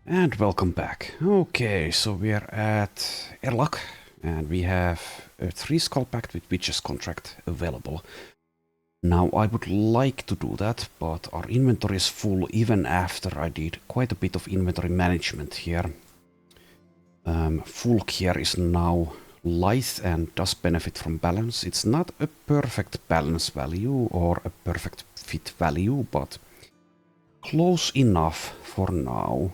And welcome back. Okay, so we're at Ijirok, and we have a 3 skull pact with witches contract available. Now I would like to do that, but our inventory is full even after I did quite a bit of inventory management here. Fulk here is now lithe and does benefit from balance. It's not a perfect balance value or a perfect fit value, but close enough for now.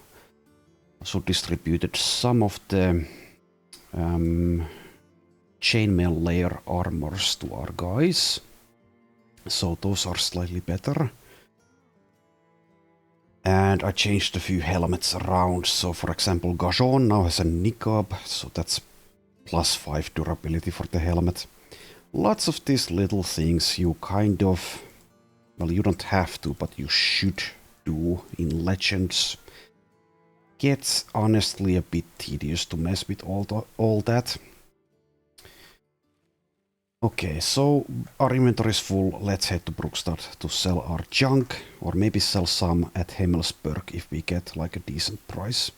Also distributed some of the chainmail layer armors to our guys. So those are slightly better. And I changed a few helmets around. So for example, Gajon now has a niqab, so that's +5 durability for the helmet. Lots of these little things you kind of, well, you don't have to, but you should do in Legends. Gets honestly a bit tedious to mess with all that. Okay, so our inventory is full. Let's head to Brookstad to sell our junk, or maybe sell some at Himmelsberg if we get like a decent price.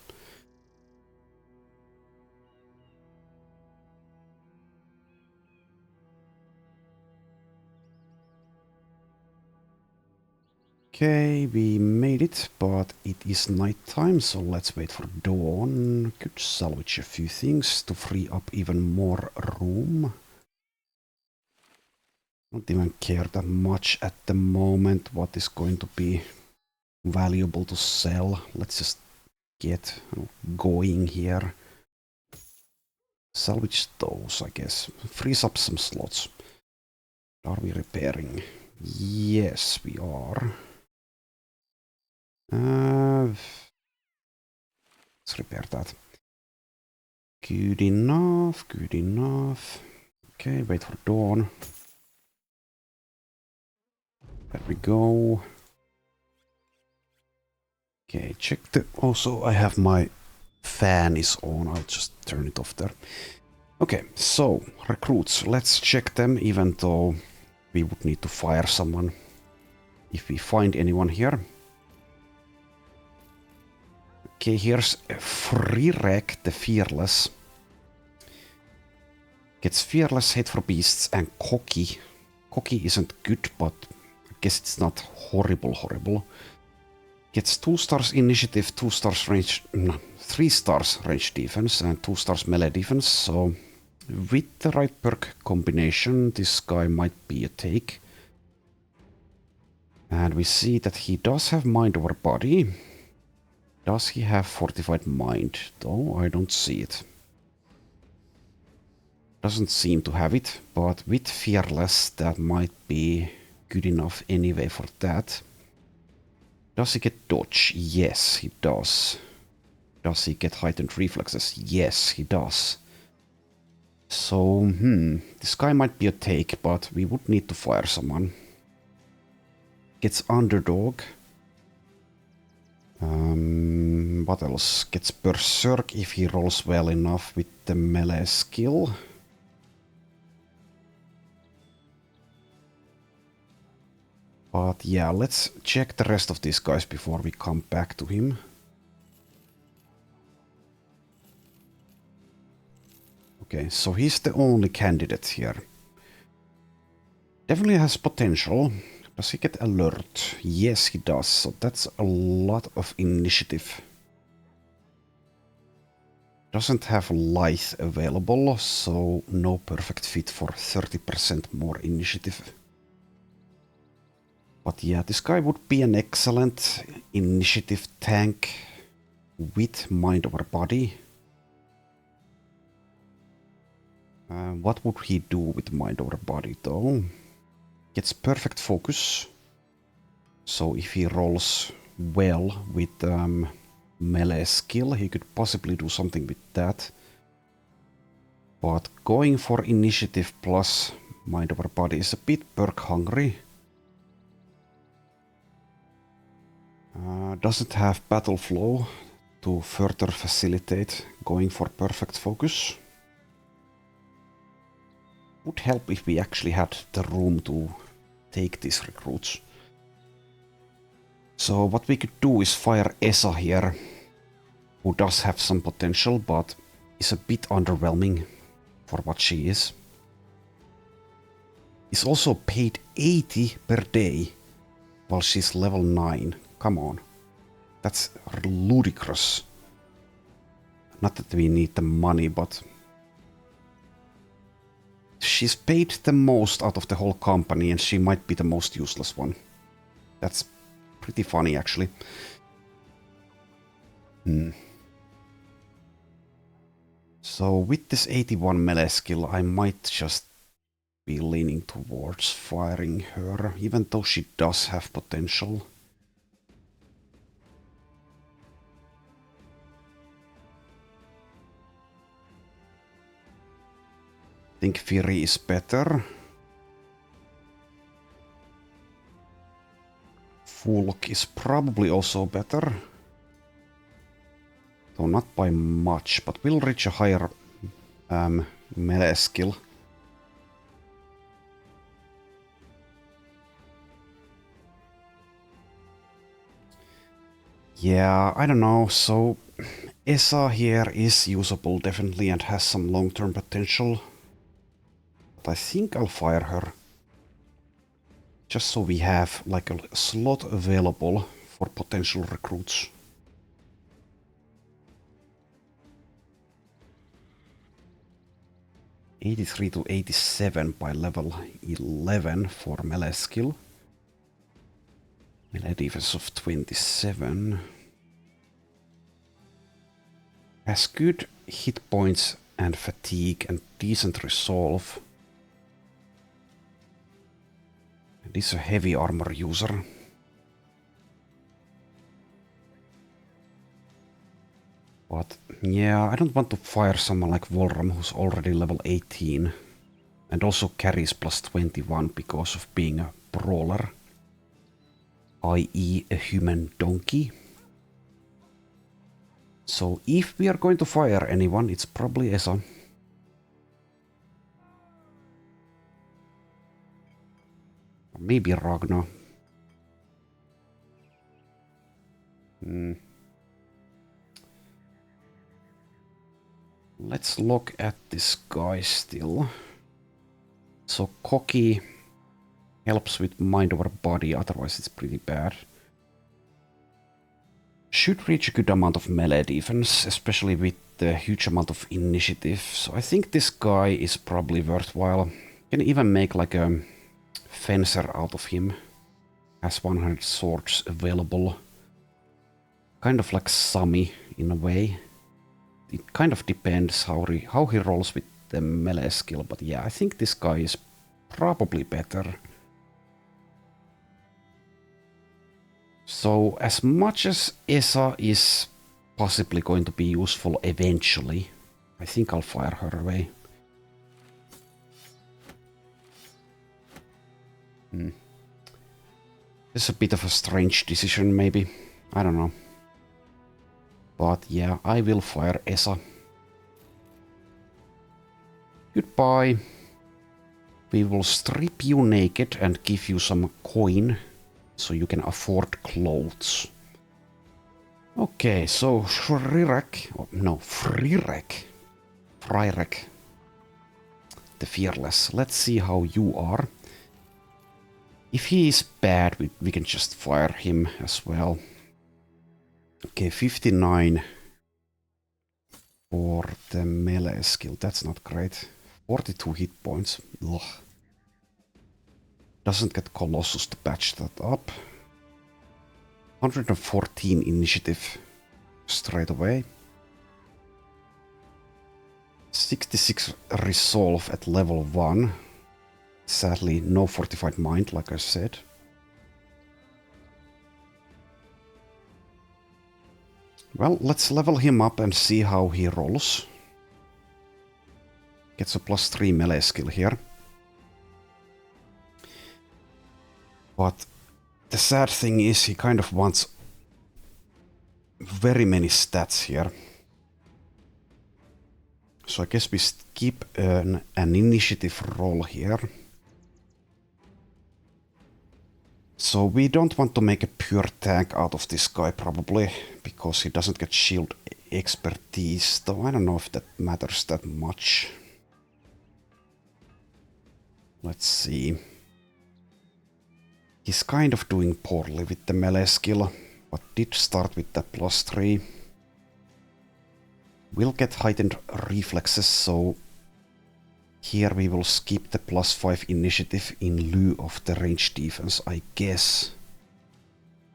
Okay, we made it, but it is nighttime, so let's wait for dawn. Could salvage a few things to free up even more room. Don't even care that much at the moment what is going to be valuable to sell. Let's just get going here. Salvage those, I guess. Frees up some slots. Are we repairing? Yes, we are. Let's repair that. Good enough, good enough. Okay, wait for dawn. There we go. Okay, check the... Also, I have my fan is on. I'll just turn it off there. Okay, so recruits. Let's check them, even though we would need to fire someone if we find anyone here. Okay, here's Ijirok the Fearless. Gets Fearless, Hate for Beasts, and Cocky. Cocky isn't good, but I guess it's not horrible. Gets 2 stars initiative, 2 stars range, no, 3 stars range defense, and 2 stars melee defense. So with the right perk combination, this guy might be a take. And we see that he does have mind over body. Does he have fortified mind? Though I don't see it. Doesn't seem to have it, but with Fearless that might be good enough anyway for that. Does he get dodge? Yes, he does. Does he get heightened reflexes? Yes, he does. So, this guy might be a take, but we would need to fire someone. Gets Underdog. What else? Gets Berserk if he rolls well enough with the melee skill. But yeah, let's check the rest of these guys before we come back to him. Okay, so he's the only candidate here. Definitely has potential. Does he get alert? Yes, he does. So that's a lot of initiative. Doesn't have lithe available, so no perfect fit for 30% more initiative. But yeah, this guy would be an excellent initiative tank with mind over body. What would he do with mind over body though? Gets perfect focus. So if he rolls well with melee skill, he could possibly do something with that. But going for initiative plus mind over body is a bit perk hungry. Doesn't have battle flow to further facilitate going for perfect focus. Would help if we actually had the room to take these recruits. So what we could do is fire Esa here. who does have some potential, but is a bit underwhelming for what she is. Is also paid 80 per day while she's level 9. Come on. That's ludicrous. Not that we need the money, but she's paid the most out of the whole company and she might be the most useless one. That's pretty funny, actually. So with this 81 melee skill, I might just be leaning towards firing her, even though she does have potential. I think Fury is better. Fulk is probably also better. Though not by much, but will reach a higher melee skill. Yeah, I don't know, so Esa here is usable definitely and has some long-term potential. But I think I'll fire her. Just so we have like a slot available for potential recruits. '83 to 87 by level 11 for melee skill. Melee defense of 27. Has good hit points and fatigue and decent resolve. And is a heavy armor user. But yeah, I don't want to fire someone like Volram who's already level 18. And also carries plus 21 because of being a brawler. I.e. a human donkey. So if we are going to fire anyone, it's probably Esa. Maybe Ragnar. Let's look at this guy still. So cocky helps with mind over body, otherwise it's pretty bad. Should reach a good amount of melee defense, especially with the huge amount of initiative. So I think this guy is probably worthwhile. Can even make like a fencer out of him. Has 100 swords available. Kind of like Sami in a way. It kind of depends how he rolls with the melee skill, but yeah, I think this guy is probably better. So as much as Esa is possibly going to be useful eventually, I think I'll fire her away. This is a bit of a strange decision maybe, I don't know. But yeah, I will fire Esa. Goodbye. We will strip you naked and give you some coin so you can afford clothes. Okay, so Frirek, the Fearless. Let's see how you are. If he is bad, we can just fire him as well. Okay, 59 for the melee skill. That's not great. 42 hit points. Ugh. Doesn't get Colossus to patch that up. 114 initiative straight away. 66 resolve at level 1. Sadly, no fortified mind, like I said. Well, let's level him up and see how he rolls. Gets a +3 melee skill here. But the sad thing is he kind of wants very many stats here. So I guess we skip an initiative roll here. So we don't want to make a pure tank out of this guy probably, because he doesn't get shield expertise, though I don't know if that matters that much. Let's see. He's kind of doing poorly with the melee skill, but did start with the +3. Will get heightened reflexes, so here we will skip the +5 initiative in lieu of the range defense, I guess.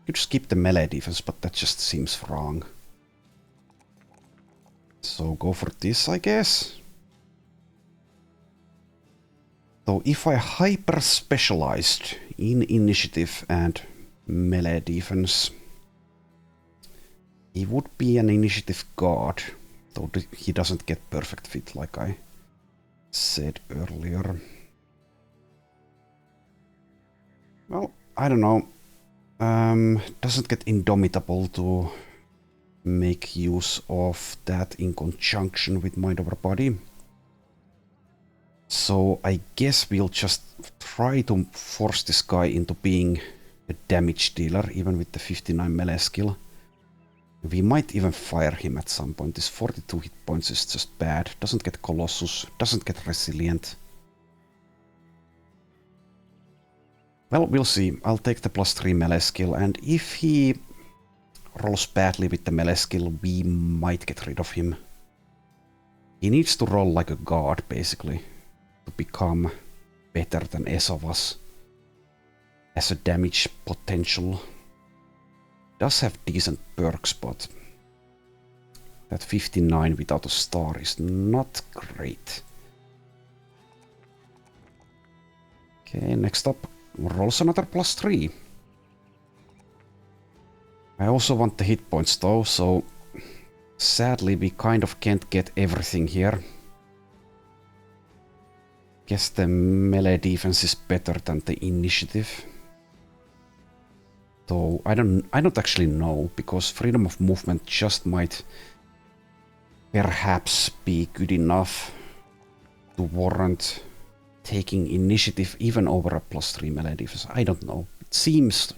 Could skip the melee defense, but that just seems wrong. So go for this, I guess. So if I hyper specialized in initiative and melee defense, he would be an initiative guard, though he doesn't get perfect fit like I said earlier. Well, I don't know. Doesn't get Indomitable to make use of that in conjunction with Mind Over Body. So I guess we'll just try to force this guy into being a damage dealer, even with the 59 melee skill. We might even fire him at some point. This 42 hit points is just bad. Doesn't get Colossus, doesn't get Resilient. Well, we'll see. I'll take the +3 melee skill, and if he rolls badly with the melee skill, we might get rid of him. He needs to roll like a god, basically, to become better than Esa was as a damage potential. Does have decent perks, but that 59 without a star is not great. Okay, next up, rolls another +3. I also want the hit points though, so sadly we kind of can't get everything here. Guess the melee defense is better than the initiative. Though I don't actually know, because freedom of movement just might perhaps be good enough to warrant taking initiative even over a +3 melee defense. I don't know. It seems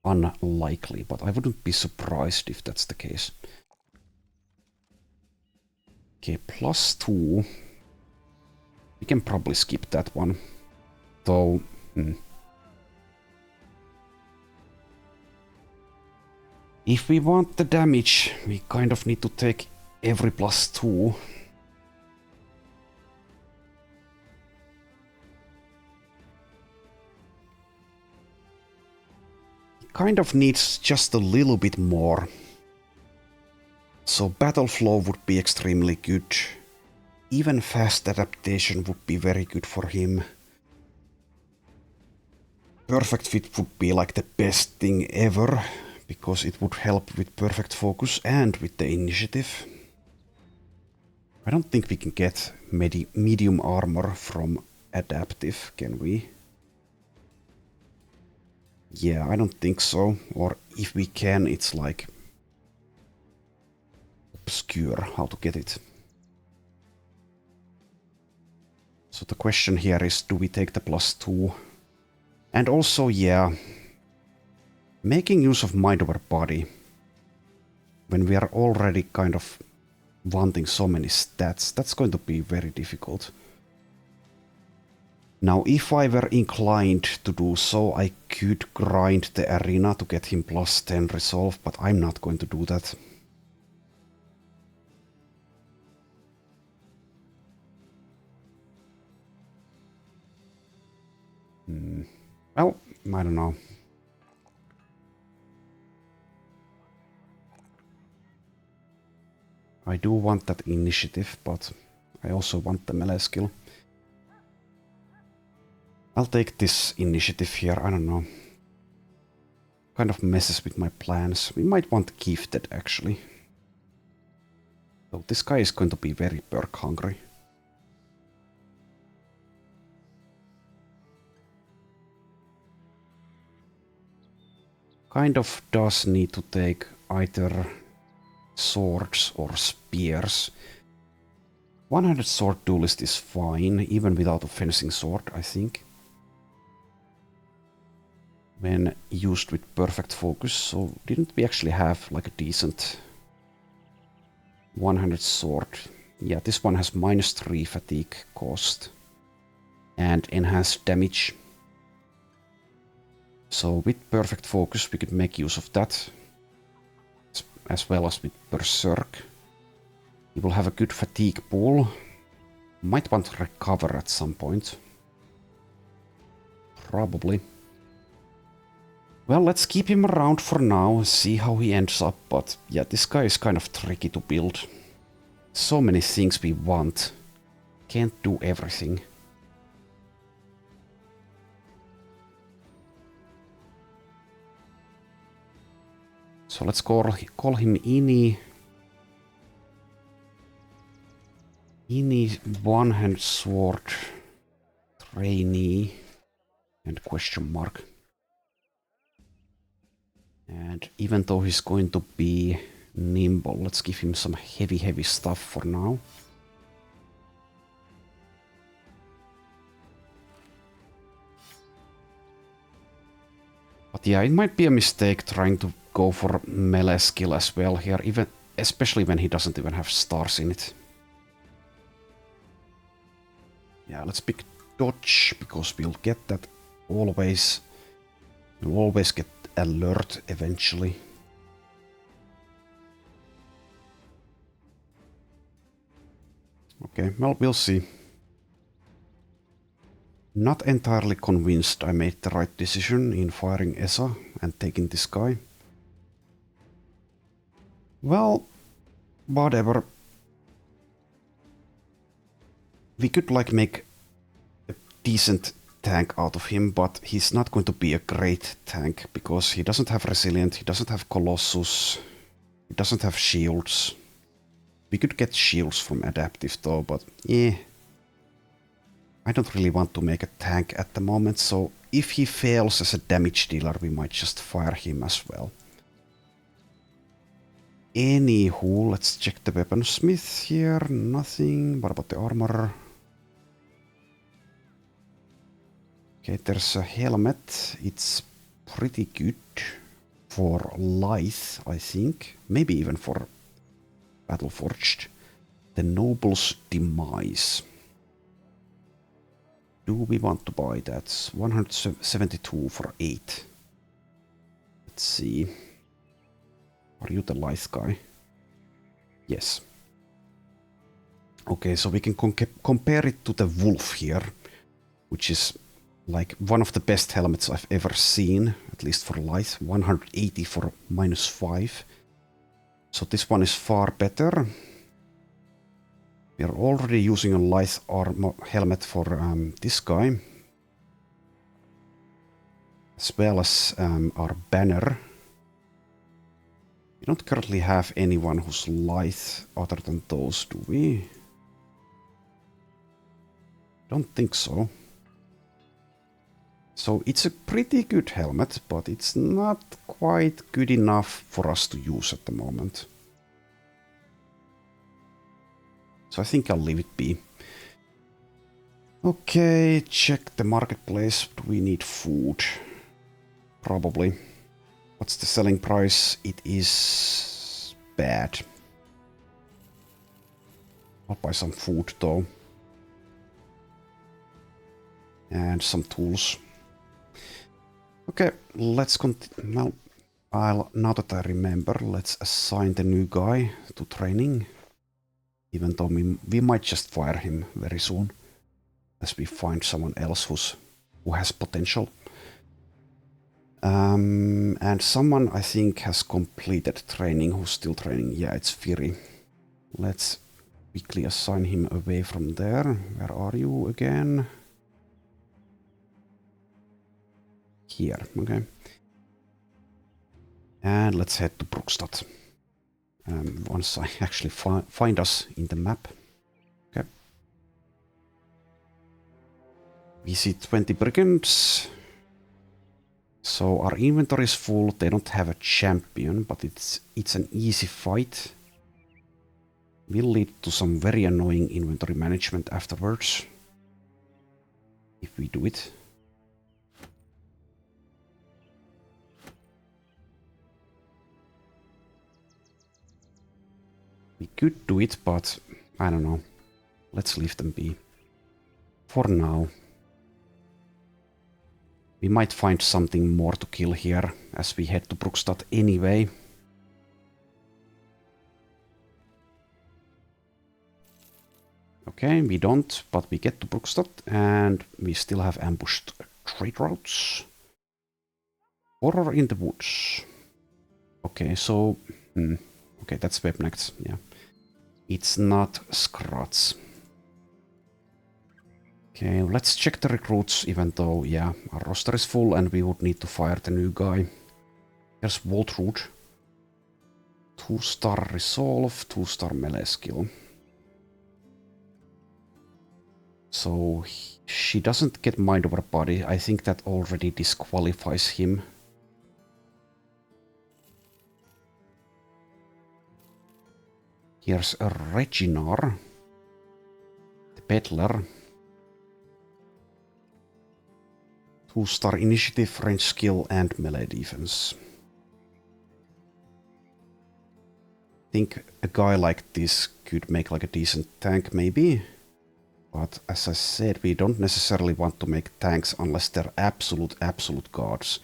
unlikely, but I wouldn't be surprised if that's the case. Okay, +2. We can probably skip that one. Though... If we want the damage, we kind of need to take every +2. It kind of needs just a little bit more. So battle flow would be extremely good. Even fast adaptation would be very good for him. Perfect fit would be like the best thing ever, because it would help with perfect focus and with the initiative. I don't think we can get medium armor from adaptive, can we? Yeah, I don't think so. Or if we can, it's like obscure how to get it. So the question here is, do we take the +2? And also, yeah, making use of Mind Over Body when we are already kind of wanting so many stats, that's going to be very difficult. Now, if I were inclined to do so, I could grind the arena to get him +10 resolve, but I'm not going to do that. Well, I don't know. I do want that initiative, but I also want the melee skill. I'll take this initiative here, I don't know. Kind of messes with my plans. We might want Gifted, actually. So this guy is going to be very perk hungry. Kind of does need to take either swords or spears. 100 sword duelist is fine, even without a fencing sword, I think. When used with perfect focus, so didn't we actually have like a decent 100 sword. Yeah, this one has -3 fatigue cost. And enhanced damage. So with perfect focus we could make use of that. As well as with Berserk. He will have a good fatigue pool. Might want to recover at some point. Probably. Well, let's keep him around for now and see how he ends up. But yeah, this guy is kind of tricky to build. So many things we want. Can't do everything. So let's call him Ini. Ini one-hand sword trainee and question mark. And even though he's going to be nimble, let's give him some heavy stuff for now. But yeah, it might be a mistake trying to go for melee skill as well here, even especially when he doesn't even have stars in it. Yeah, let's pick dodge, because we'll get that always. We'll always get alert eventually. Okay, well, we'll see. Not entirely convinced I made the right decision in firing Esa and taking this guy. Well, whatever. We could like make a decent tank out of him, but he's not going to be a great tank because he doesn't have resilient, he doesn't have colossus, he doesn't have shields. We could get shields from adaptive though, but yeah. I don't really want to make a tank at the moment, so if he fails as a damage dealer, we might just fire him as well. Anywho, let's check the weaponsmith here. Nothing. What about the armor? Okay, there's a helmet. It's pretty good for lithe, I think. Maybe even for Battleforged. The Noble's Demise. Do we want to buy that? 172 for 8. Let's see. Are you the lithe guy? Yes. Okay, so we can compare it to the Wolf here, which is like one of the best helmets I've ever seen, at least for lithe. 180 for -5. So this one is far better. We are already using a lithe armor helmet for this guy, as well as our banner. We don't currently have anyone who's lithe other than those, do we? Don't think so. So it's a pretty good helmet, but it's not quite good enough for us to use at the moment. So I think I'll leave it be. Okay, check the marketplace. Do we need food? Probably. What's the selling price? It is bad. I'll buy some food though. And some tools. Okay, let's continue. Now that I remember, let's assign the new guy to training. Even though we might just fire him very soon, as we find someone else who has potential. And someone I think has completed training, who's still training. Yeah, it's Firi. Let's quickly assign him away from there. Where are you again? Here, okay. And let's head to Brookstad. Once I actually find us in the map. Okay. We see 20 brigands. So our inventory is full. They don't have a champion, but it's an easy fight. Will lead to some very annoying inventory management afterwards. If we do it. We could do it, but I don't know. Let's leave them be. For now. We might find something more to kill here as we head to Brookstad anyway. Okay, we don't, but we get to Brookstad and we still have ambushed trade routes. Horror in the woods. Okay, so... okay, that's Webnecht, yeah. It's not Scrats. Okay, let's check the recruits, even though, yeah, our roster is full and we would need to fire the new guy. Here's Waltrud. 2-star resolve, 2-star melee skill. So, she doesn't get mind over body. I think that already disqualifies him. Here's a Reginar. The Peddler. 2-star initiative, range skill, and melee defense. I think a guy like this could make like a decent tank, maybe. But as I said, we don't necessarily want to make tanks unless they're absolute gods.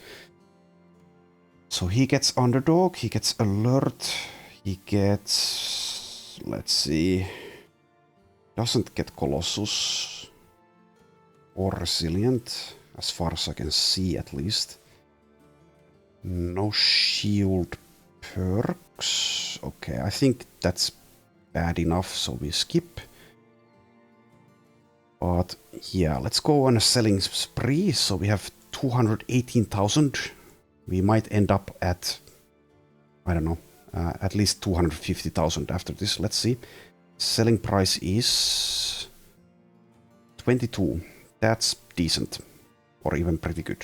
So he gets underdog, he gets alert, he gets... let's see... doesn't get Colossus. Or resilient, as far as I can see at least. No shield perks. Okay, I think that's bad enough, so we skip. But yeah, let's go on a selling spree. So we have 218,000. We might end up at, I don't know, at least 250,000 after this. Let's see. Selling price is 22. That's decent, or even pretty good.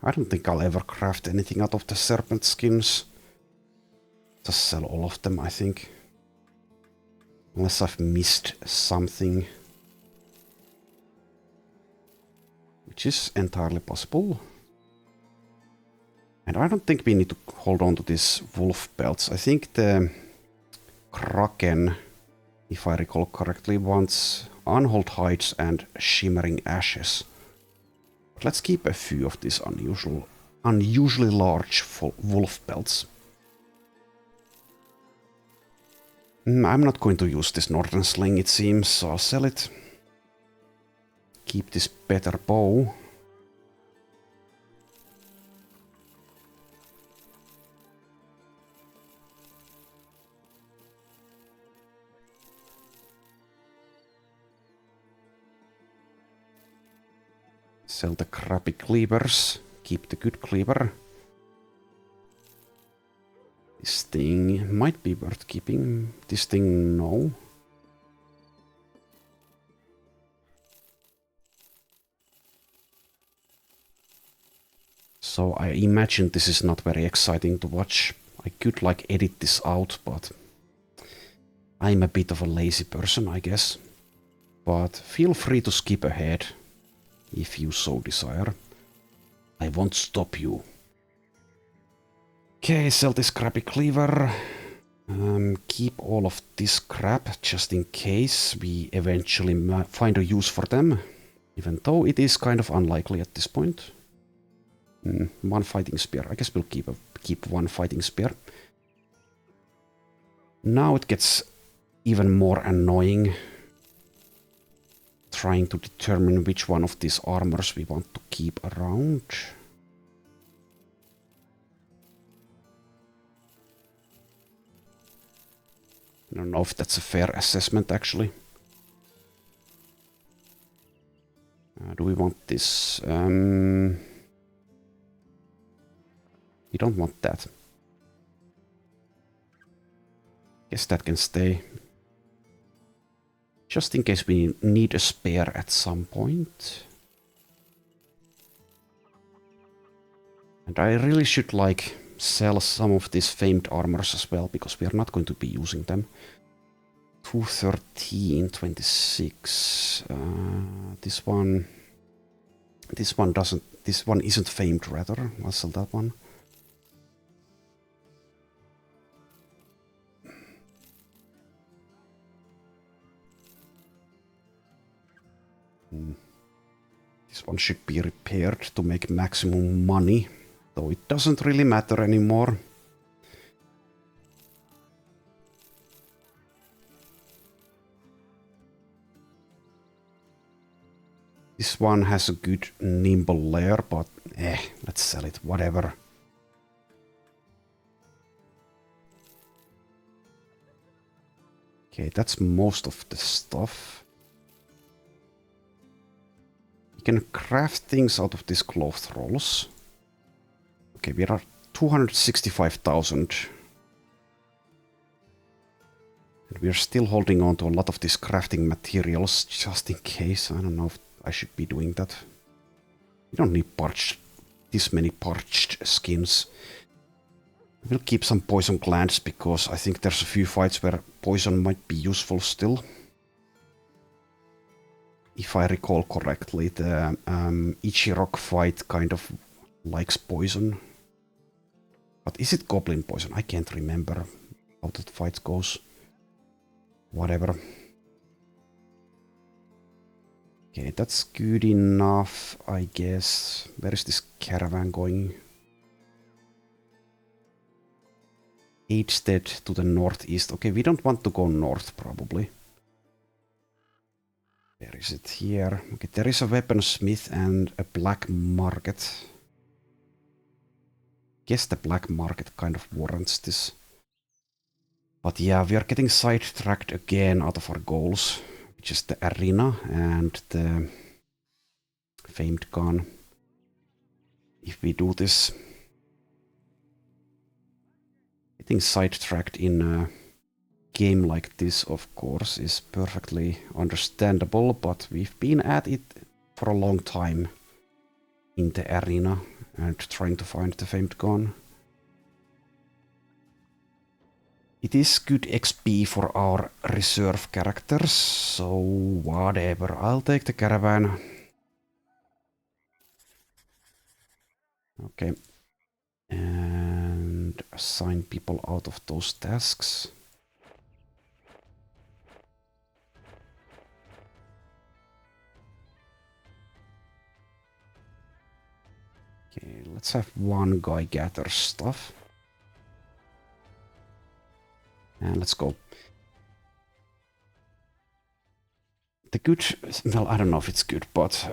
I don't think I'll ever craft anything out of the serpent skins. Just sell all of them, I think. Unless I've missed something. Which is entirely possible. And I don't think we need to hold on to these wolf belts. I think the Kraken, if I recall correctly, wants unhold hides and shimmering ashes. But let's keep a few of these unusually large wolf belts. I'm not going to use this northern sling, it seems, so I'll sell it. Keep this better bow. Sell the crappy cleavers. Keep the good cleaver. This thing might be worth keeping. This thing, no. So I imagine this is not very exciting to watch. I could like edit this out, but I'm a bit of a lazy person, I guess. But feel free to skip ahead if you so desire. I won't stop you. Okay, sell this crappy cleaver. Keep all of this crap just in case we eventually find a use for them. Even though it is kind of unlikely at this point. One fighting spear. I guess we'll keep one fighting spear. Now it gets even more annoying trying to determine which one of these armors we want to keep around. I don't know if that's a fair assessment, actually. Do we want this? We don't want that. Guess that can stay. Just in case we need a spare at some point. And I really should like sell some of these famed armors as well, because we are not going to be using them. 213, 26. This one doesn't. This one isn't famed, rather. I'll sell that one. This one should be repaired to make maximum money, though it doesn't really matter anymore. This one has a good nimble layer, but let's sell it, whatever. Okay, that's most of the stuff. You can craft things out of these cloth rolls. Okay, we are 265,000. And we are still holding on to a lot of these crafting materials, just in case. I don't know if I should be doing that. We don't need this many parched skins. We'll keep some poison glands, because I think there's a few fights where poison might be useful still. If I recall correctly, the Ijirok fight kind of likes poison. But is it goblin poison? I can't remember how that fight goes. Whatever. Okay, that's good enough, I guess. Where is this caravan going? Instead to the northeast. Okay, we don't want to go north, probably. Where is it? Here. Okay, there is a weaponsmith and a black market. Guess the black market kind of warrants this. But yeah, we are getting sidetracked again out of our goals, which is the arena and the famed gun. If we do this, getting sidetracked in a game like this, of course, is perfectly understandable, but we've been at it for a long time in the arena and trying to find the famed gun. It is good XP for our reserve characters, so whatever. I'll take the caravan. Okay. And assign people out of those tasks. Okay, let's have one guy gather stuff. And let's go. The good, well, I don't know if it's good, but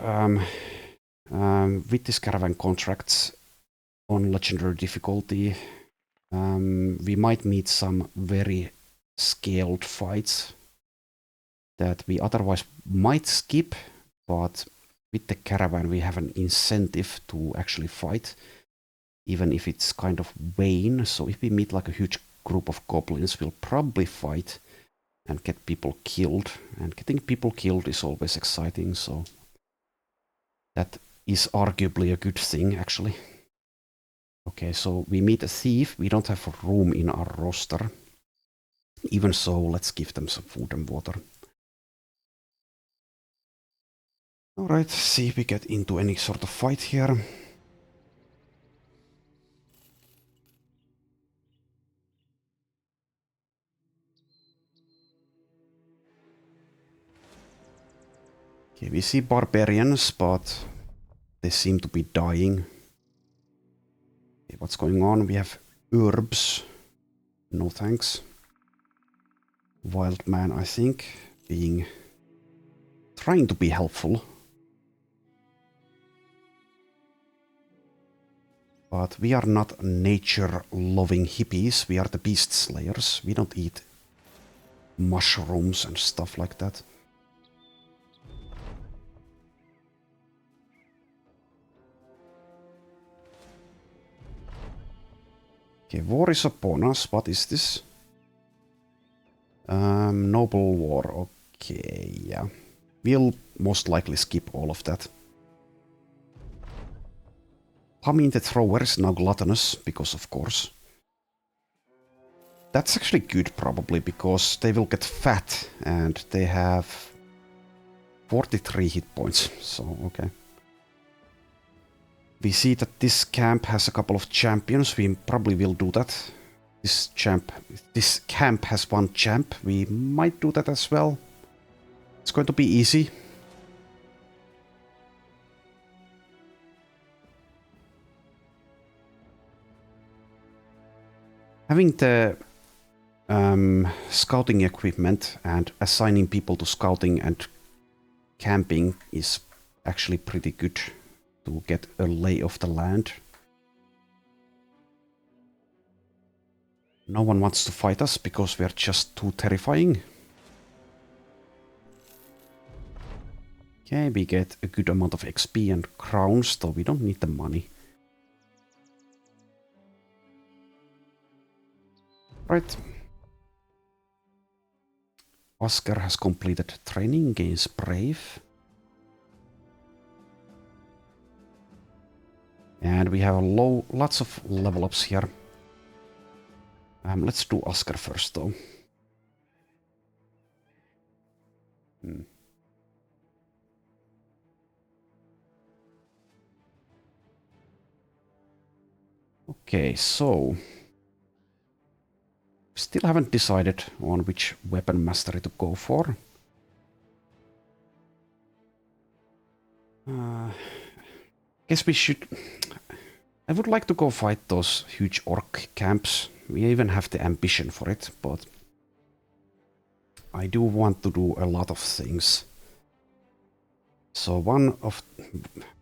with this caravan contracts on legendary difficulty, we might meet some very scaled fights that we otherwise might skip, but with the caravan we have an incentive to actually fight, even if it's kind of vain. So if we meet like a huge group of goblins, we'll probably fight and get people killed, and getting people killed is always exciting, so that is arguably a good thing, actually. Okay, so we meet a thief. We don't have room in our roster. Even so, let's give them some food and water. Alright, see if we get into any sort of fight here. Okay, we see barbarians, but they seem to be dying. Okay, what's going on? We have herbs. No thanks. Wild man, I think, trying to be helpful. But we are not nature-loving hippies. We are the beast slayers. We don't eat mushrooms and stuff like that. Okay, war is upon us. What is this? Noble war. Okay, yeah. We'll most likely skip all of that. Humming the thrower is now gluttonous, because of course. That's actually good, probably, because they will get fat, and they have 43 hit points, so okay. We see that this camp has a couple of champions, we probably will do that. This camp has one champ, we might do that as well. It's going to be easy. Having the scouting equipment and assigning people to scouting and camping is actually pretty good to get a lay of the land. No one wants to fight us because we're just too terrifying. Okay, we get a good amount of XP and crowns, though we don't need the money. Right. Oscar has completed training, gains brave. And we have lots of level ups here. Let's do Oscar first, though. Okay, so still haven't decided on which weapon mastery to go for. Guess we should... I would like to go fight those huge orc camps. We even have the ambition for it, but I do want to do a lot of things. So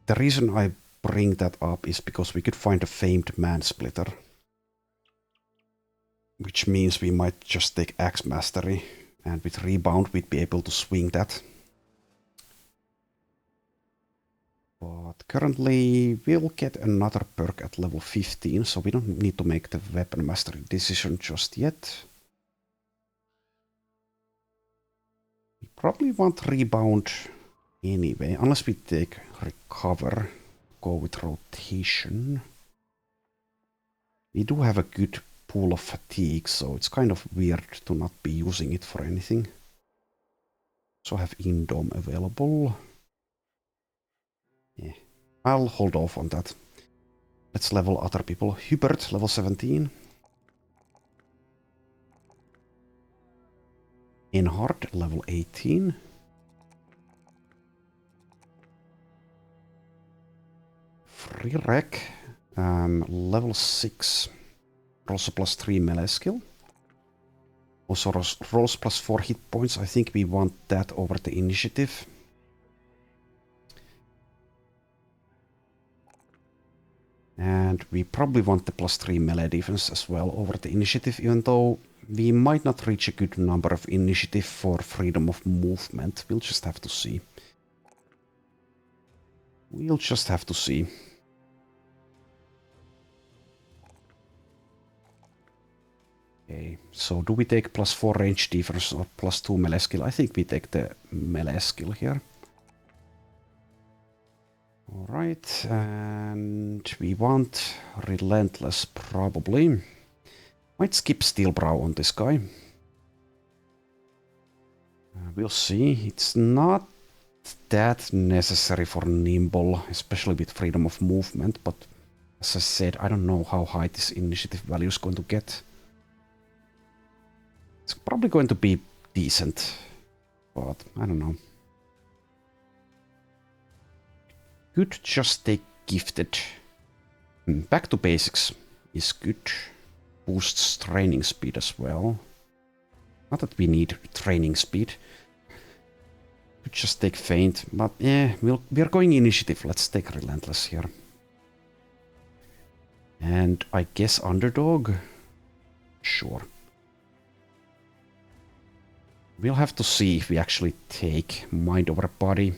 the reason I bring that up is because we could find a famed mansplitter. Which means we might just take axe mastery, and with rebound we'd be able to swing that. But currently we'll get another perk at level 15, so we don't need to make the weapon mastery decision just yet. We probably want rebound anyway, unless we take recover, go with rotation. We do have a good pool of fatigue, so it's kind of weird to not be using it for anything. So have Indom available. Yeah, I'll hold off on that. Let's level other people. Hubert, level 17. Enhard, level 18. Frirek, level 6. Also plus 3 melee skill. Also rolls plus 4 hit points. I think we want that over the initiative. And we probably want the plus 3 melee defense as well over the initiative, even though we might not reach a good number of initiative for freedom of movement. We'll just have to see. We'll just have to see. Okay, so do we take plus 4 range defense or plus 2 melee skill? I think we take the melee skill here. Alright, and we want Relentless probably. Might skip Steelbrow on this guy. We'll see. It's not that necessary for Nimble, especially with freedom of movement, but as I said, I don't know how high this initiative value is going to get. It's probably going to be decent, but I don't know. Could just take Gifted. Back to basics is good. Boosts training speed as well. Not that we need training speed. Could just take Feint, but yeah, we're going initiative. Let's take Relentless here. And I guess Underdog? Sure. We'll have to see if we actually take Mind over Body.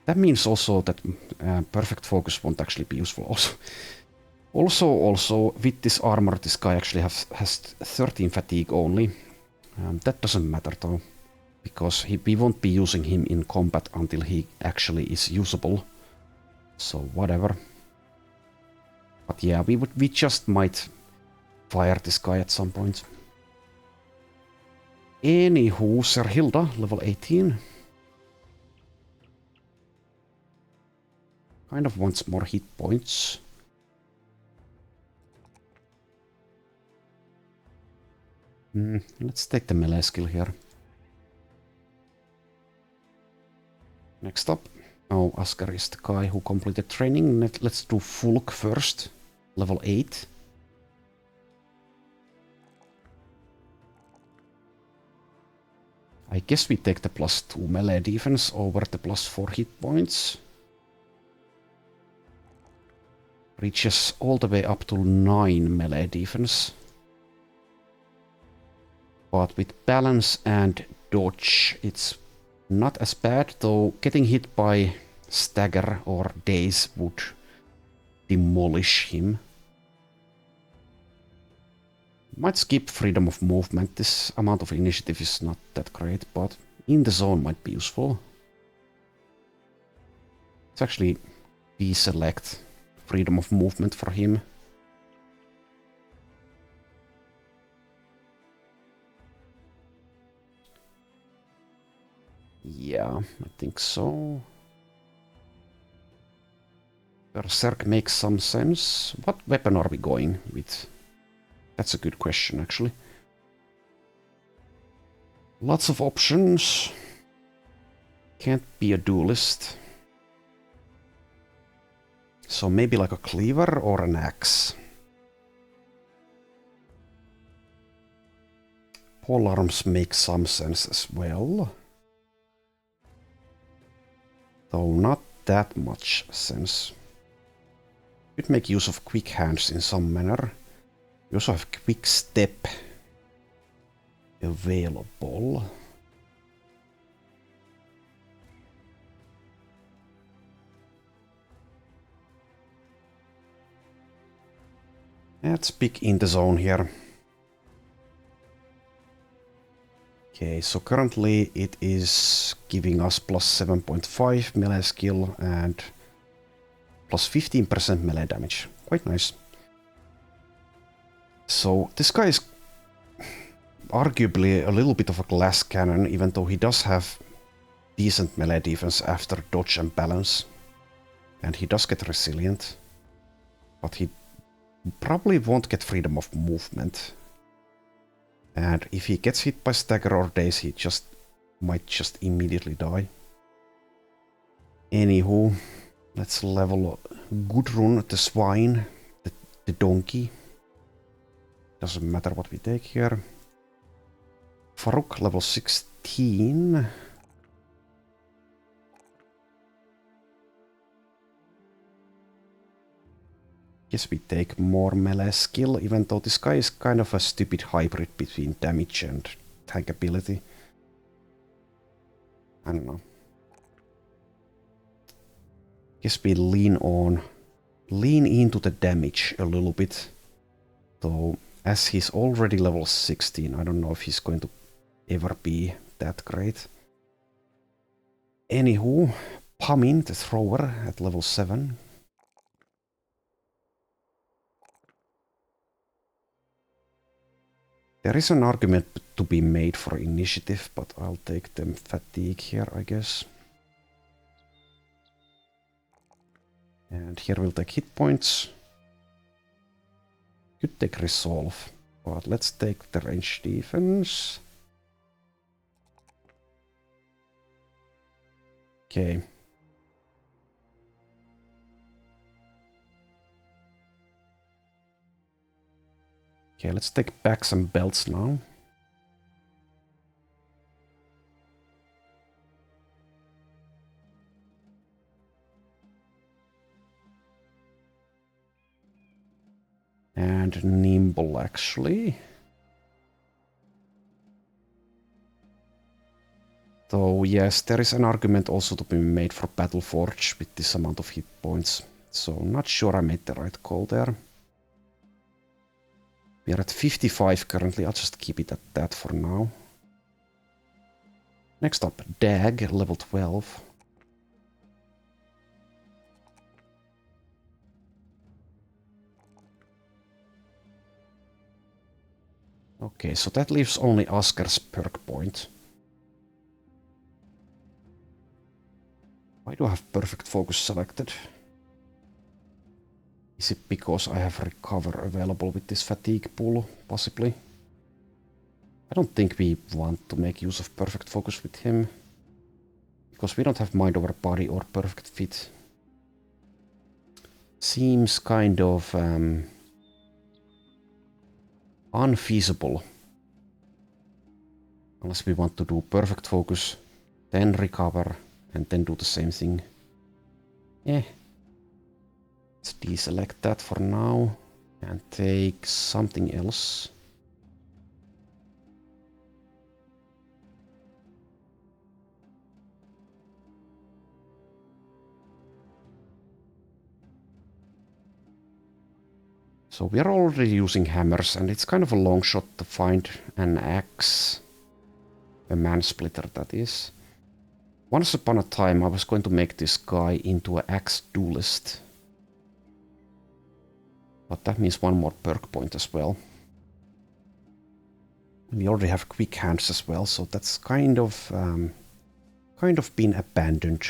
That means also that Perfect Focus won't actually be useful also. With this armor, this guy actually has 13 fatigue only. That doesn't matter though. because we won't be using him in combat until he actually is usable. So whatever. But yeah, we just might fire this guy at some point. Anywho, Sir Hilda, level 18. Kind of wants more hit points. Let's take the melee skill here. Next up. Oh, Askar is the guy who completed training. Let's do Fulk first. Level 8. I guess we take the +2 melee defense over the +4 hit points. Reaches all the way up to 9 melee defense. But with balance and dodge, it's not as bad, though getting hit by stagger or daze would demolish him. Might skip freedom of movement. This amount of initiative is not that great, but in the zone might be useful. Let's actually deselect freedom of movement for him. Yeah, I think so. Berserk makes some sense. What weapon are we going with? That's a good question, actually. Lots of options. Can't be a duelist. So maybe like a cleaver or an axe. Polearms make some sense as well. Though not that much sense. Could make use of quick hands in some manner. We also have quick step available. Let's pick in the zone here. Okay, so currently it is giving us +7.5 melee skill and +15% melee damage. Quite nice. So this guy is arguably a little bit of a glass cannon, even though he does have decent melee defense after dodge and balance. And he does get resilient. But he probably won't get freedom of movement. And if he gets hit by stagger or daze, he might just immediately die. Anywho, let's level Gudrun, the swine, the donkey. Doesn't matter what we take here. Farouk, level 16. Guess we take more melee skill, even though this guy is kind of a stupid hybrid between damage and tankability. I don't know. Guess we lean into the damage a little bit. Though, as he's already level 16, I don't know if he's going to ever be that great. Anywho, Pamin, the thrower, at level 7. There is an argument to be made for initiative, but I'll take them fatigue here, I guess. And here we'll take hit points. Could take resolve, but let's take the range defense. Okay. Okay, let's take back some belts now. And nimble, actually. Though, yes, there is an argument also to be made for Battle Forge with this amount of hit points. So, not sure I made the right call there. We are at 55 currently. I'll just keep it at that for now. Next up, Dag, level 12. Okay, so that leaves only Asker's perk point. Why do I have perfect focus selected? Is it because I have recover available with this fatigue pool, possibly? I don't think we want to make use of perfect focus with him. Because we don't have mind over body or perfect fit. Seems kind of unfeasible. Unless we want to do perfect focus, then recover, and then do the same thing. Let's deselect that for now and take something else. So we are already using hammers, and it's kind of a long shot to find an axe. A man-splitter, that is. Once upon a time, I was going to make this guy into an axe duelist. But that means one more perk point as well. We already have quick hands as well, so that's kind of been abandoned.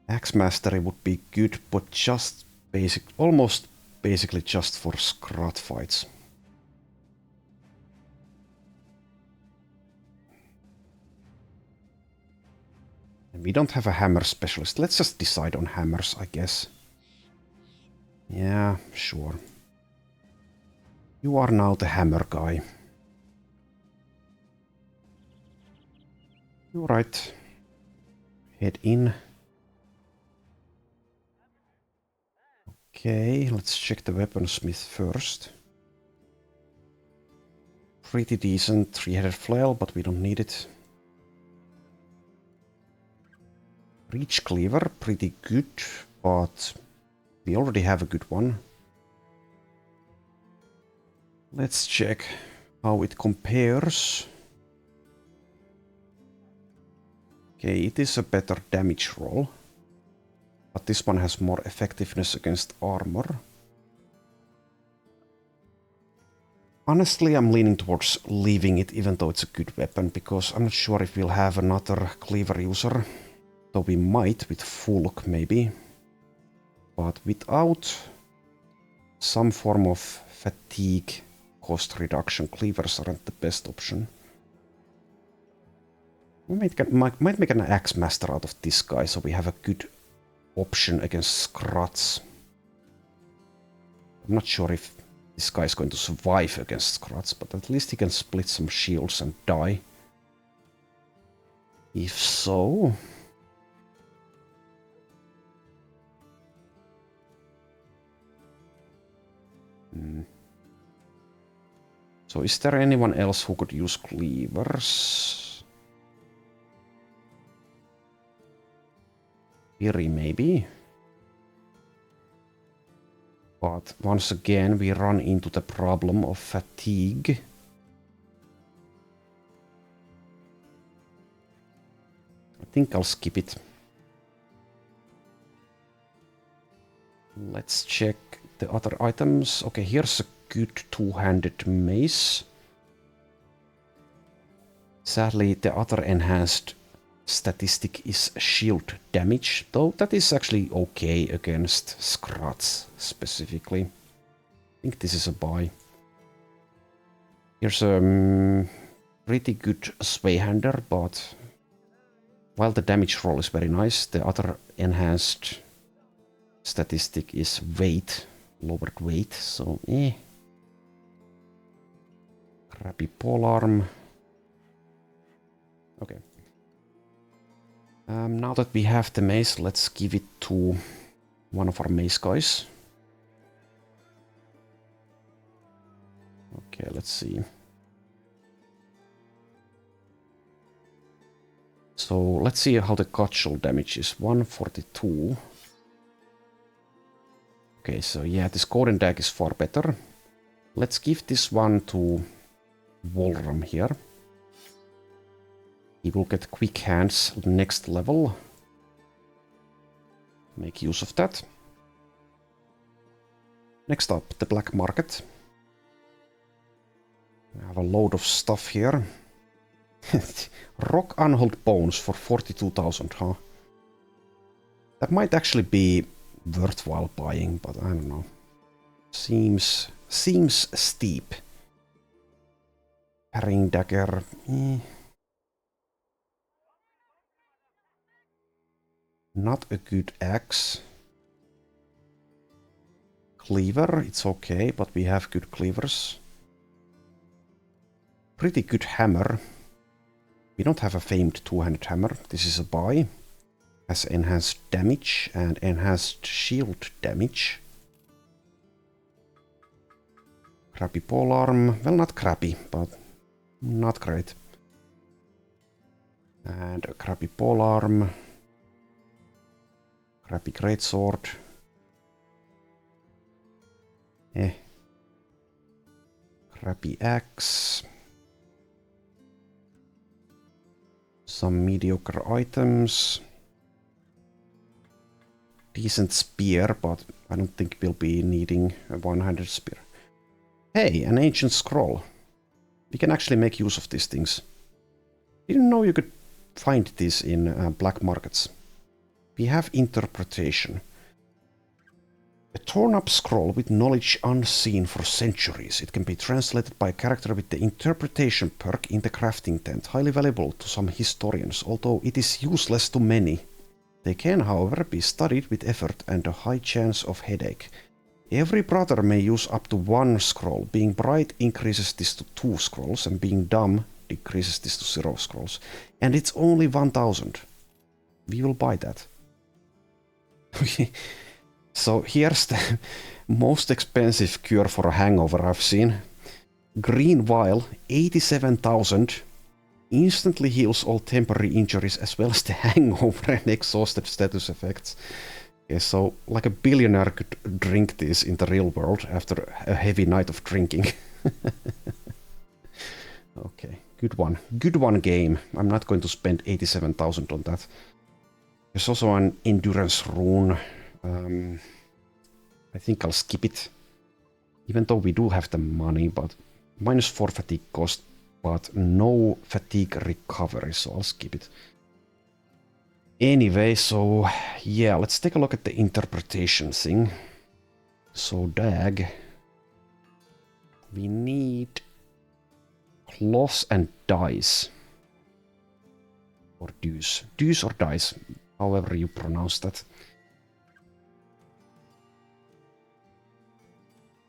Axe Mastery would be good, but just almost basically just for scrot fights. And we don't have a hammer specialist. Let's just decide on hammers, I guess. Yeah, sure. You are now the hammer guy. You're right. Head in. Okay, let's check the weaponsmith first. Pretty decent three-headed flail, but we don't need it. Reach cleaver, pretty good, but we already have a good one. Let's check how it compares. Okay, it is a better damage roll. But this one has more effectiveness against armor. Honestly, I'm leaning towards leaving it even though it's a good weapon, because I'm not sure if we'll have another cleaver user. Though we might with Fulk maybe. But without some form of fatigue cost reduction, cleavers aren't the best option. We might make an axe master out of this guy, so we have a good option against Scrots. I'm not sure if this guy is going to survive against Scrots, but at least he can split some shields and die. If so... So is there anyone else who could use cleavers? Iri maybe? But once again we run into the problem of fatigue. I think I'll skip it. Let's check the other items. Okay, here's a good two-handed mace. Sadly, the other enhanced statistic is shield damage, though that is actually okay against Scrots specifically. I think this is a buy. Here's a pretty good Swayhander, but while the damage roll is very nice, the other enhanced statistic is weight, lowered weight, so Crappy polearm. Okay. Now that we have the mace, let's give it to one of our mace guys. Okay, let's see. So let's see how the cudgel damage is. 142. Okay, so yeah, this golden dag is far better. Let's give this one to Wolram here. He will get quick hands next level. Make use of that. Next up, the black market. We have a load of stuff here. Rock unhulled bones for 42,000, huh? That might actually be worthwhile buying, but I don't know. Seems steep. Parrying dagger. Not a good axe. Cleaver, it's okay, but we have good cleavers. Pretty good hammer. We don't have a famed two-handed hammer. This is a buy. Has enhanced damage and enhanced shield damage. Crappy polearm. Well, not crappy, but not great. And a crappy polearm. Crappy greatsword. Crappy axe. Some mediocre items. Decent spear, but I don't think we'll be needing a one-handed spear. Hey, an ancient scroll. We can actually make use of these things. Didn't know you could find this in black markets. We have interpretation. A torn-up scroll with knowledge unseen for centuries. It can be translated by a character with the interpretation perk in the crafting tent. Highly valuable to some historians, although it is useless to many. They can, however, be studied with effort and a high chance of headache. Every brother may use up to one scroll. Being bright increases this to 2 scrolls, and being dumb decreases this to 0 scrolls. And it's only 1,000. We will buy that. So here's the most expensive cure for a hangover I've seen. Green vial, 87,000. Instantly heals all temporary injuries as well as the hangover and exhausted status effects. Okay, so like a billionaire could drink this in the real world after a heavy night of drinking. Okay, good one. Good one game. I'm not going to spend 87,000 on that. There's also an endurance rune. I think I'll skip it. Even though we do have the money, but -4 fatigue cost, but no fatigue recovery, so I'll skip it. Anyway, so yeah, let's take a look at the interpretation thing. So dag. We need cloths and dice. Or dues. Dues or dice, however you pronounce that.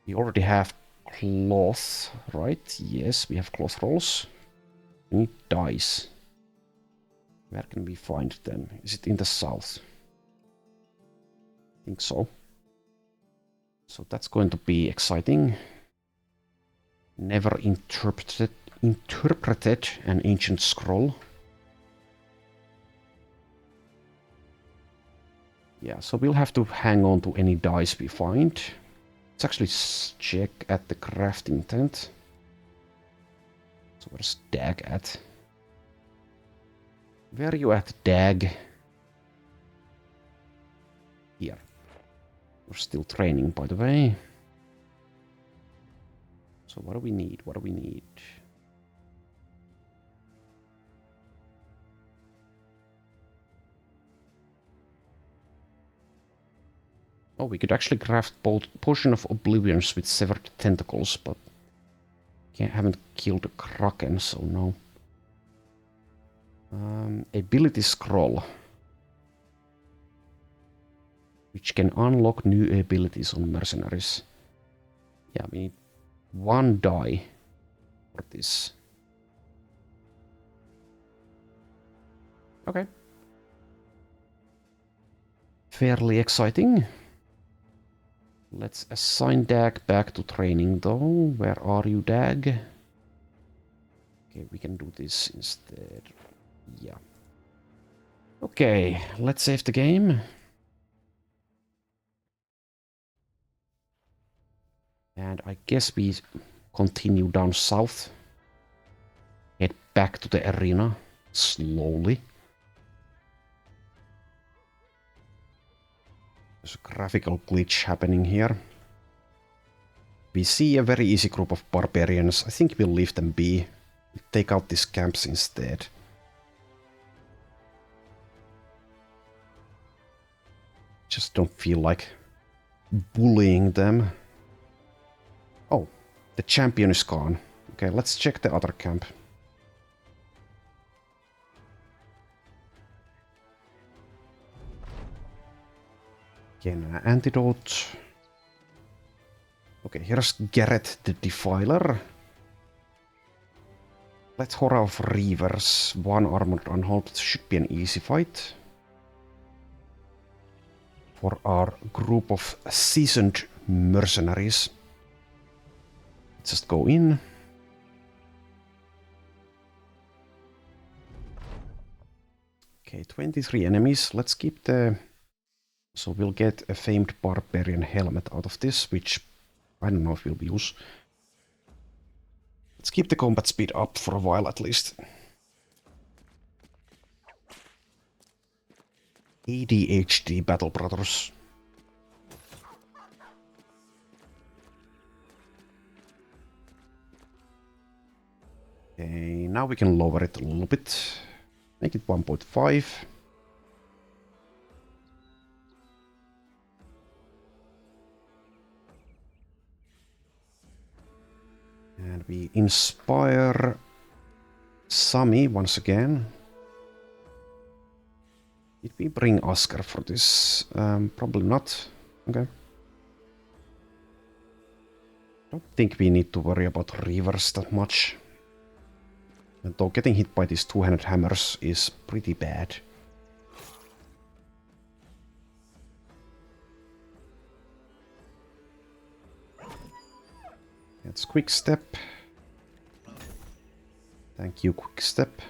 We already have cloth, right? Yes, we have cloth rolls. We need dice. Where can we find them? Is it in the south? I think so. So that's going to be exciting. Never interpreted an ancient scroll. Yeah, so we'll have to hang on to any dice we find. Let's actually check at the crafting tent. So where's Dag at? Where are you at, Dag? Here. We're still training, by the way. So what do we need? What do we need? Oh, we could actually craft both Potion of Oblivions with severed tentacles, but haven't killed a Kraken, so no. Ability Scroll, which can unlock new abilities on mercenaries. Yeah, we need 1 die for this. Okay. Fairly exciting. Let's assign Dag back to training though. Where are you, Dag? Okay, we can do this instead. Yeah. Okay, let's save the game. And I guess we continue down south. back to the arena slowly. There's a graphical glitch happening here. We see a very easy group of barbarians. I think we'll leave them be. Take out these camps instead. Just don't feel like bullying them. Oh, the champion is gone. Okay, let's check the other camp. Again, an antidote. Okay, here's Garrett the Defiler. Let's Hora of Reavers. One armored unhold. Should be an easy fight. For our group of seasoned mercenaries. Let's just go in. Okay, 23 enemies. Let's keep the... So we'll get a famed barbarian helmet out of this, which I don't know if we'll use. Let's keep the combat speed up for a while at least. ADHD Battle Brothers. Okay, now we can lower it a little bit. Make it 1.5. And we inspire Sami once again. Did we bring Oscar for this? Probably not. Okay. Don't think we need to worry about Reavers that much. Though getting hit by these two-handed hammers is pretty bad. That's quick step. Thank you, quick step.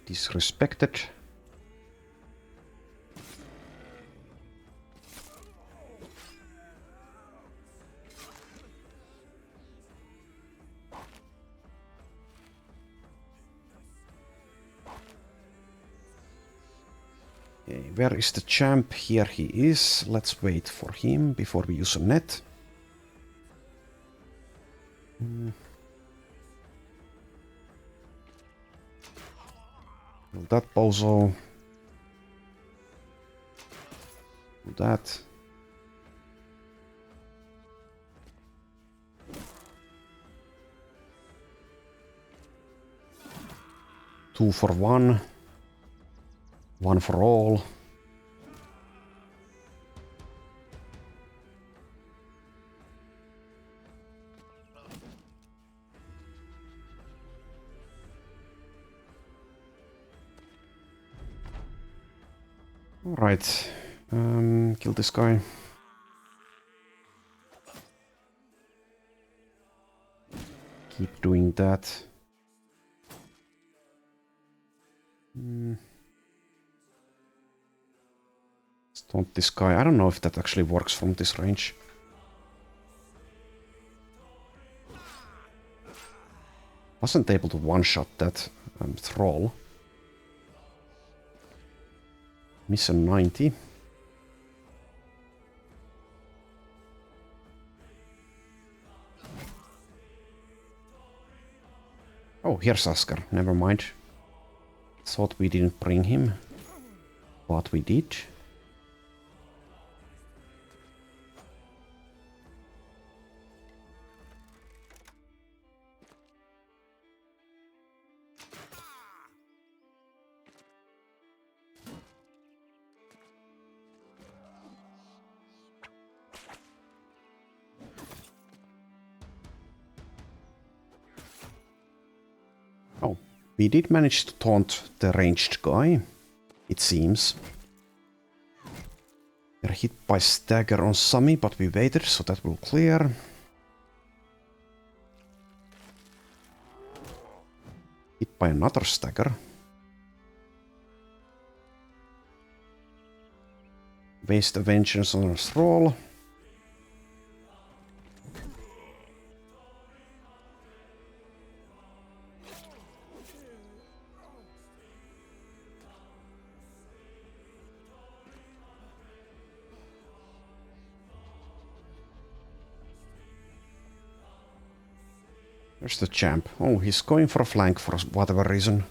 Disrespected. Okay, where is the champ? Here he is. Let's wait for him before we use a net. That bozo. Do that. Two for one. One for all. Alright. Kill this guy. Keep doing that. Taunt this guy. I don't know if that actually works from this range. Wasn't able to one-shot that thrall. Mission 90. Oh, here's Askar. Never mind. Thought we didn't bring him. But we did. Oh, we did manage to taunt the ranged guy, it seems. We're hit by stagger on Sami, but we waited, so that will clear. Hit by another stagger. Waste a vengeance on a thrall. There's the champ. Oh, he's going for a flank for whatever reason.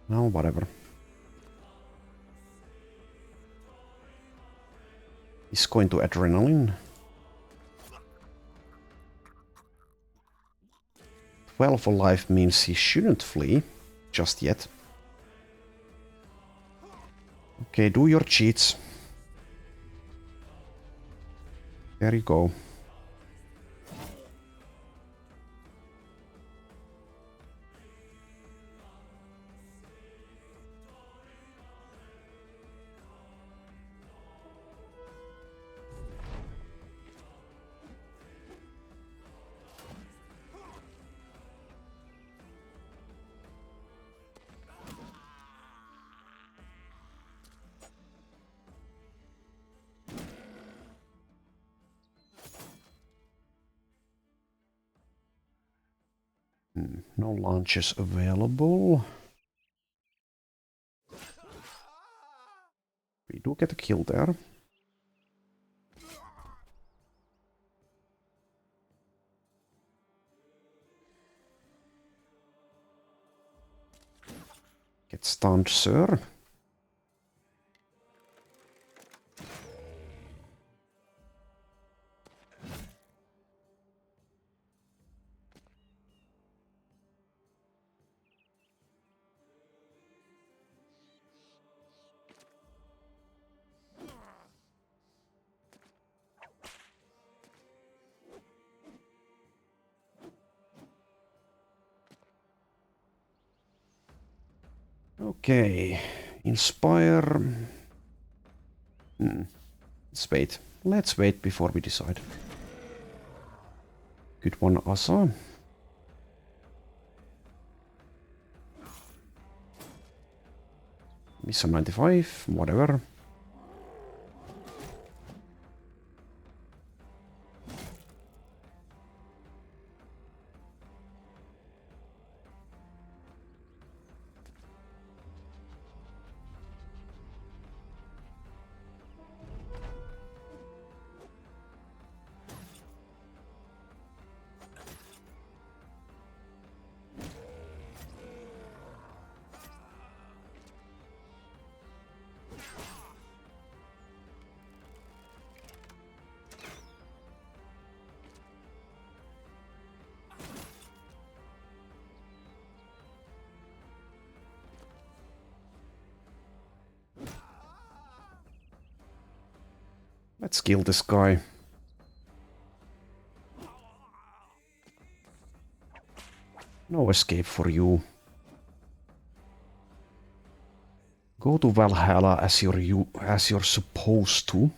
No, whatever. He's going to adrenaline. 12 alive means he shouldn't flee. Just yet. Okay, do your cheats. There you go. No launches available. We do get a kill there. Get stunned, sir. Okay, inspire. Let's wait. Let's wait before we decide. Good one, Asa. Miss some 95, whatever. Let's kill this guy. No escape for you. Go to Valhalla as you're supposed to.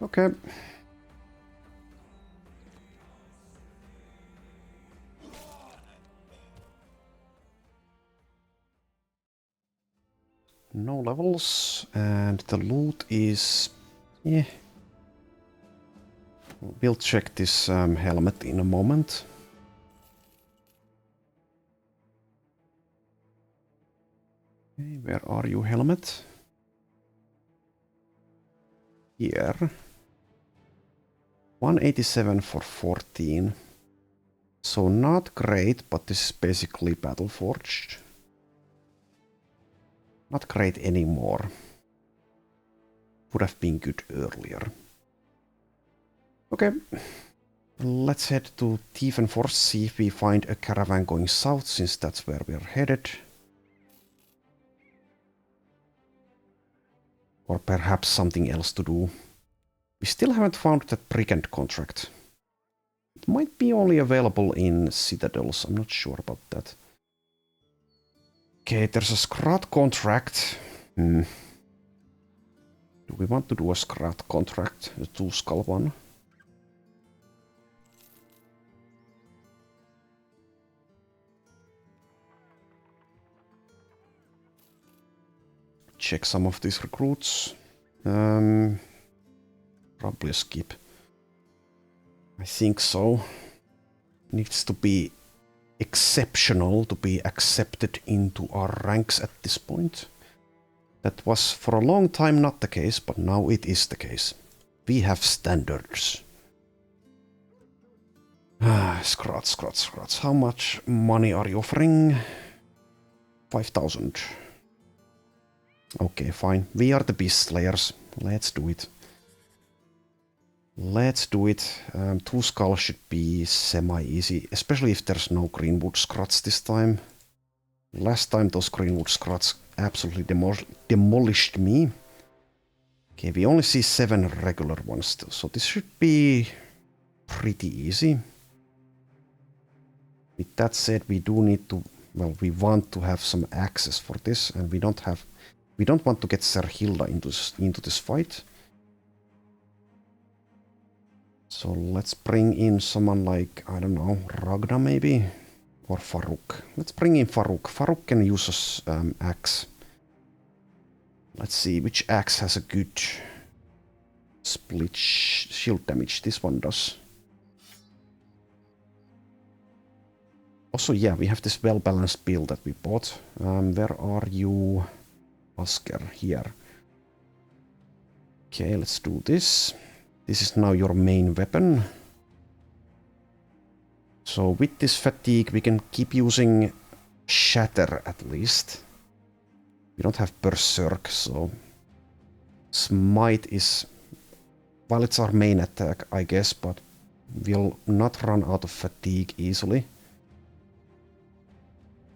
Okay. No levels, and the loot is... yeah. We'll check this helmet in a moment. Okay, where are you, helmet? Here. 187 for 14. So not great, but this is basically Battleforged. Not great anymore. Would have been good earlier. Okay. Let's head to Tiefenforst, see if we find a caravan going south, since that's where we're headed. Or perhaps something else to do. We still haven't found that brigand contract. It might be only available in citadels, I'm not sure about that. Okay, there's a Scrat contract. Do we want to do a Scrat contract? A 2-skull one? Check some of these recruits. Probably a skip. I think so. Needs to be exceptional to be accepted into our ranks at this point. That was for a long time not the case, but now it is the case. We have standards. Scrats. How much money are you offering? 5,000. Okay, fine. We are the beast slayers. Let's do it. Let's do it. 2 skulls should be semi-easy, especially if there's no greenwood scrats this time. Last time those greenwood scrats absolutely demolished me. Okay, we only see 7 regular ones still, so this should be pretty easy. With that said, we do need to, well, we want to have some access for this, and we don't want to get Serhilda into this fight. So let's bring in someone like, I don't know, Ragna maybe? Or Farouk. Let's bring in Farouk. Farouk can use an axe. Let's see, which axe has a good split shield damage? This one does. Also, yeah, we have this well-balanced build that we bought. Where are you? Oscar, here. Okay, let's do this. This is now your main weapon. So with this fatigue, we can keep using Shatter at least. We don't have Berserk, so Smite is... Well, it's our main attack, I guess, but we'll not run out of fatigue easily.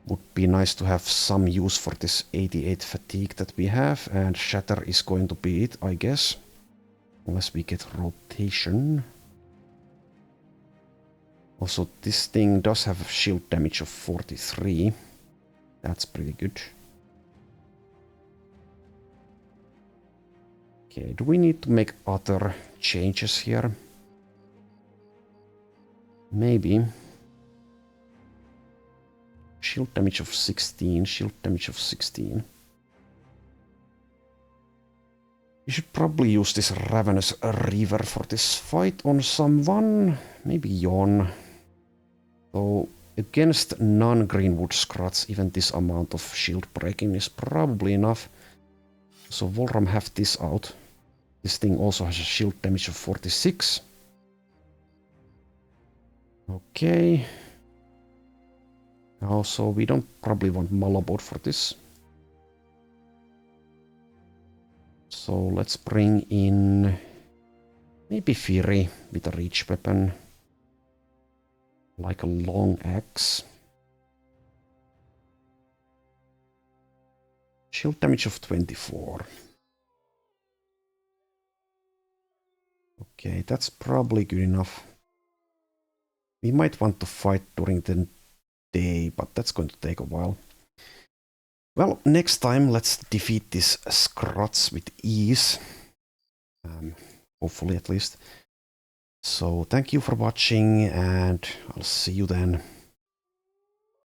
Would be nice to have some use for this 88 fatigue that we have, and Shatter is going to be it, I guess. Unless we get rotation. Also, this thing does have a shield damage of 43. That's pretty good. Okay, do we need to make other changes here? Maybe. Shield damage of 16, shield damage of 16. We should probably use this Ravenous Reaver for this fight on someone. Maybe Jon. So against non-greenwood scrats, even this amount of shield breaking is probably enough. So Volram have this out. This thing also has a shield damage of 46. Okay. Also, we don't probably want Malabod for this. So let's bring in maybe Fury with a reach weapon. Like a long axe. Shield damage of 24. Okay, that's probably good enough. We might want to fight during the day, but that's going to take a while. Well, next time let's defeat these Scrots with ease. Hopefully at least. So thank you for watching, and I'll see you then.